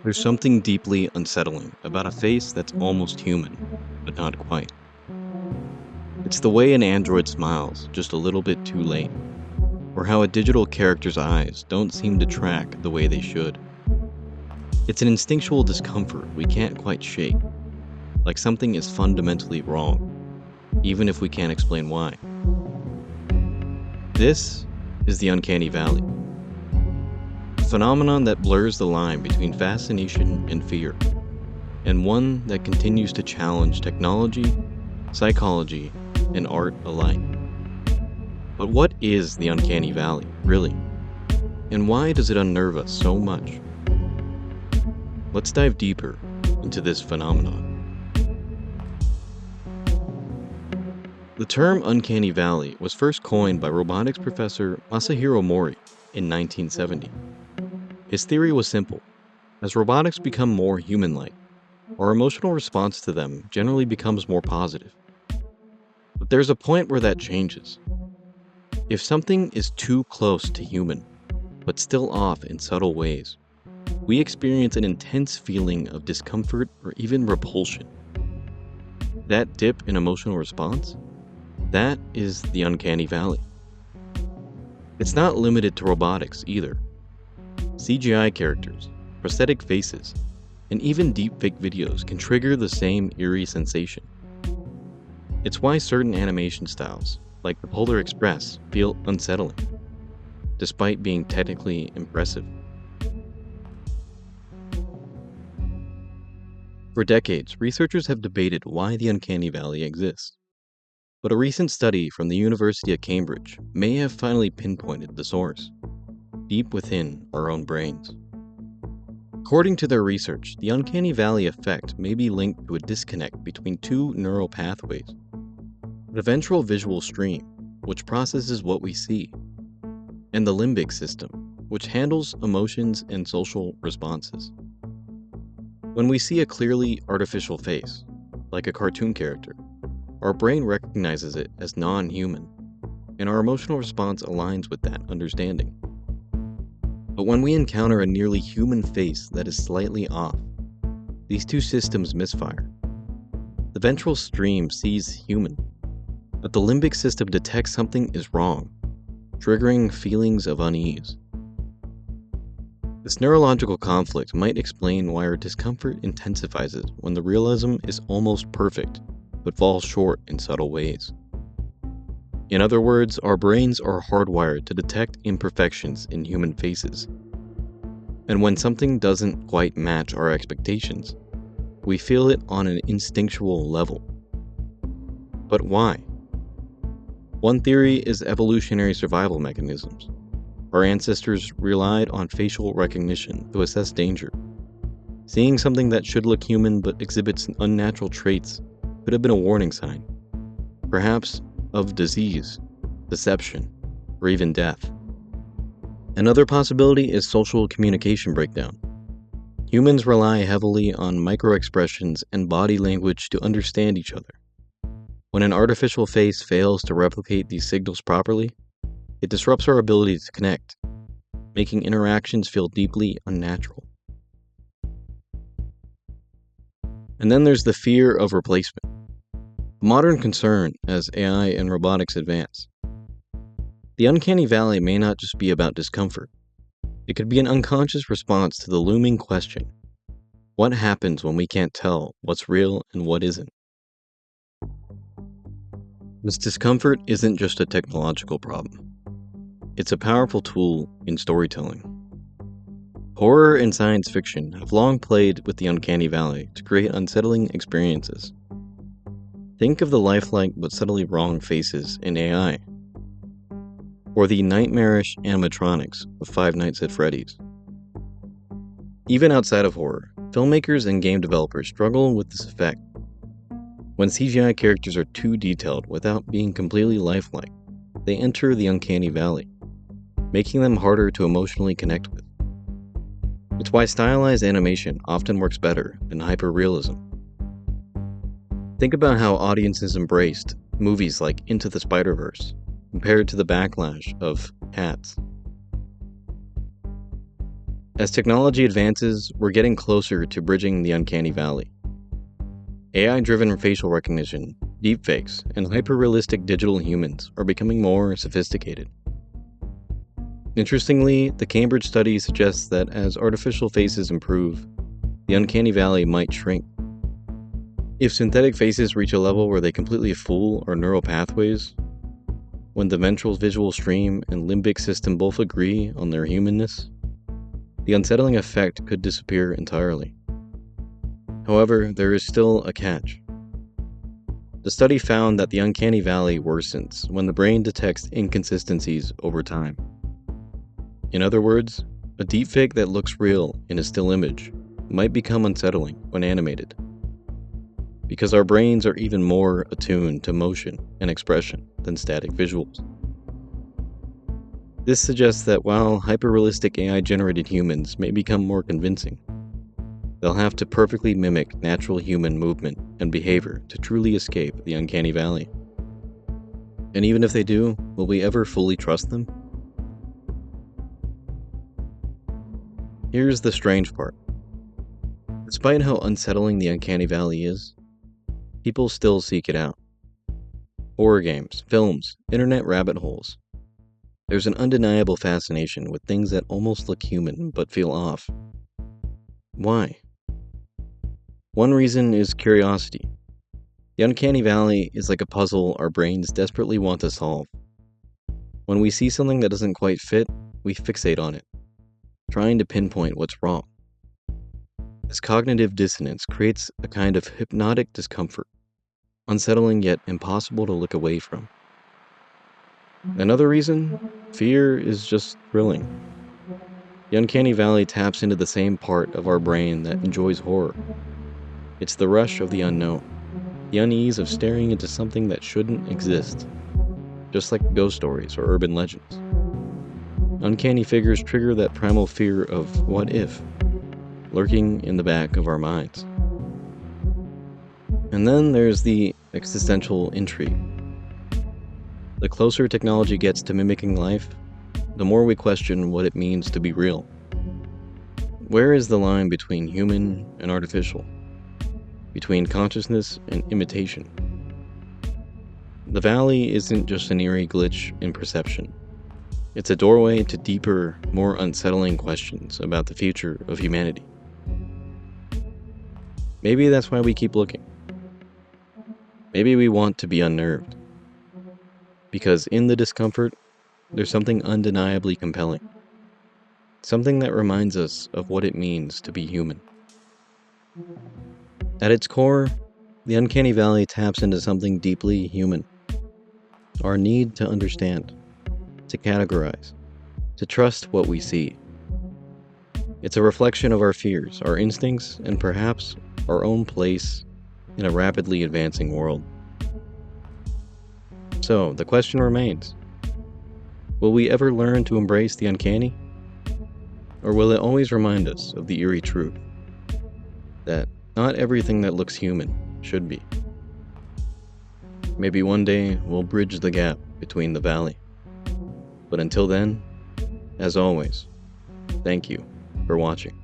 There's something deeply unsettling about a face that's almost human, but not quite. It's the way an android smiles just a little bit too late, or how a digital character's eyes don't seem to track the way they should. It's an instinctual discomfort we can't quite shake, like something is fundamentally wrong, even if we can't explain why. This is the uncanny valley, a phenomenon that blurs the line between fascination and fear, and one that continues to challenge technology, psychology, and art alike. But what is the uncanny valley, really? And why does it unnerve us so much? Let's dive deeper into this phenomenon. The term uncanny valley was first coined by robotics professor Masahiro Mori in 1970. His theory was simple. As robotics become more human-like, our emotional response to them generally becomes more positive. But there's a point where that changes. If something is too close to human, but still off in subtle ways, we experience an intense feeling of discomfort or even repulsion. That dip in emotional response? That is the uncanny valley. It's not limited to robotics either. CGI characters, prosthetic faces, and even deepfake videos can trigger the same eerie sensation. It's why certain animation styles, like the Polar Express, feel unsettling, despite being technically impressive. For decades, researchers have debated why the uncanny valley exists. But a recent study from the University of Cambridge may have finally pinpointed the source, deep within our own brains. According to their research, the uncanny valley effect may be linked to a disconnect between two neural pathways: the ventral visual stream, which processes what we see, and the limbic system, which handles emotions and social responses. When we see a clearly artificial face, like a cartoon character, our brain recognizes it as non-human, and our emotional response aligns with that understanding. But when we encounter a nearly human face that is slightly off, these two systems misfire. The ventral stream sees human, but the limbic system detects something is wrong, triggering feelings of unease. This neurological conflict might explain why our discomfort intensifies when the realism is almost perfect, but falls short in subtle ways. In other words, our brains are hardwired to detect imperfections in human faces. And when something doesn't quite match our expectations, we feel it on an instinctual level. But why? One theory is evolutionary survival mechanisms. Our ancestors relied on facial recognition to assess danger. Seeing something that should look human but exhibits unnatural traits could have been a warning sign, perhaps of disease, deception, or even death. Another possibility is social communication breakdown. Humans rely heavily on microexpressions and body language to understand each other. When an artificial face fails to replicate these signals properly, it disrupts our ability to connect, making interactions feel deeply unnatural. And then there's the fear of replacement, a modern concern as AI and robotics advance. The uncanny valley may not just be about discomfort. It could be an unconscious response to the looming question: what happens when we can't tell what's real and what isn't? This discomfort isn't just a technological problem. It's a powerful tool in storytelling. Horror and science fiction have long played with the uncanny valley to create unsettling experiences. Think of the lifelike but subtly wrong faces in AI, or the nightmarish animatronics of Five Nights at Freddy's. Even outside of horror, filmmakers and game developers struggle with this effect. When CGI characters are too detailed without being completely lifelike, they enter the uncanny valley, making them harder to emotionally connect with. It's why stylized animation often works better than hyperrealism. Think about how audiences embraced movies like Into the Spider-Verse compared to the backlash of Cats. As technology advances, we're getting closer to bridging the uncanny valley. AI-driven facial recognition, deepfakes, and hyper-realistic digital humans are becoming more sophisticated. Interestingly, the Cambridge study suggests that as artificial faces improve, the uncanny valley might shrink. If synthetic faces reach a level where they completely fool our neural pathways, when the ventral visual stream and limbic system both agree on their humanness, the unsettling effect could disappear entirely. However, there is still a catch. The study found that the uncanny valley worsens when the brain detects inconsistencies over time. In other words, a deepfake that looks real in a still image might become unsettling when animated, because our brains are even more attuned to motion and expression than static visuals. This suggests that while hyperrealistic AI-generated humans may become more convincing, they'll have to perfectly mimic natural human movement and behavior to truly escape the uncanny valley. And even if they do, will we ever fully trust them? Here's the strange part. Despite how unsettling the uncanny valley is, people still seek it out. Horror games, films, internet rabbit holes. There's an undeniable fascination with things that almost look human but feel off. Why? One reason is curiosity. The uncanny valley is like a puzzle our brains desperately want to solve. When we see something that doesn't quite fit, we fixate on it, trying to pinpoint what's wrong. This cognitive dissonance creates a kind of hypnotic discomfort, unsettling yet impossible to look away from. Another reason? Fear is just thrilling. The uncanny valley taps into the same part of our brain that enjoys horror. It's the rush of the unknown, the unease of staring into something that shouldn't exist, just like ghost stories or urban legends. Uncanny figures trigger that primal fear of what if, lurking in the back of our minds. And then there's the existential intrigue. The closer technology gets to mimicking life, the more we question what it means to be real. Where is the line between human and artificial? Between consciousness and imitation? The valley isn't just an eerie glitch in perception. It's a doorway to deeper, more unsettling questions about the future of humanity. Maybe that's why we keep looking. Maybe we want to be unnerved. Because in the discomfort, there's something undeniably compelling. Something that reminds us of what it means to be human. At its core, the uncanny valley taps into something deeply human. Our need to understand, to categorize, to trust what we see. It's a reflection of our fears, our instincts, and perhaps our own place in a rapidly advancing world. So, the question remains, will we ever learn to embrace the uncanny? Or will it always remind us of the eerie truth that not everything that looks human should be? Maybe one day we'll bridge the gap between the valley. But until then, as always, thank you for watching.